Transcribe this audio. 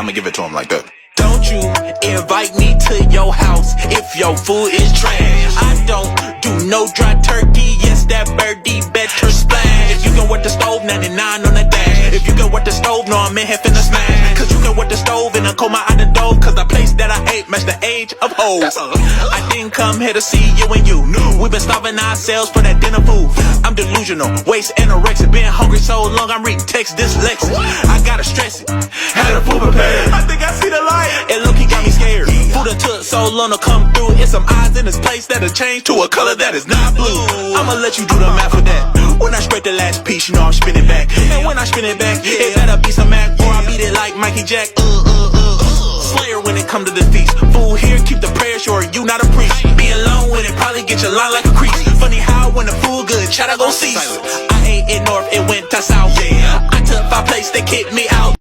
I'ma give it to him like that. Don't you invite me to your house if your food is trash. I don't do no dry turkey, yes, that birdie better splash. If you can work the stove, 99 on the dash. If you can work the stove, no, I'm in here finna smash. Cause you can work the stove and I coma out the door. Cause the place that I ate match the age of hoes. I didn't come here to see you and you. We've been starving ourselves for that dinner food. I'm delusional, waist anorexic. Been hungry so long, I'm reading text dyslexic. I gotta stress it, had a food prepared. I think I see the light. And look, he got me scared. Food done took so long to come through. It's some eyes in this place that'll change to a color that is not blue. I'ma let you do the math for that. When I spread the last piece, you know I'm spinning back. And when I spin it back, it better be some Mac, or I beat it like Mikey Jack. Slayer when it come to the feast. Fool here, keep the prayers, or you not a priest. Being alone with it probably get your line like a crease. Funny how when the food good, chat I gon' cease. I ain't in north, it went to south. I took 5 places, they kicked me out.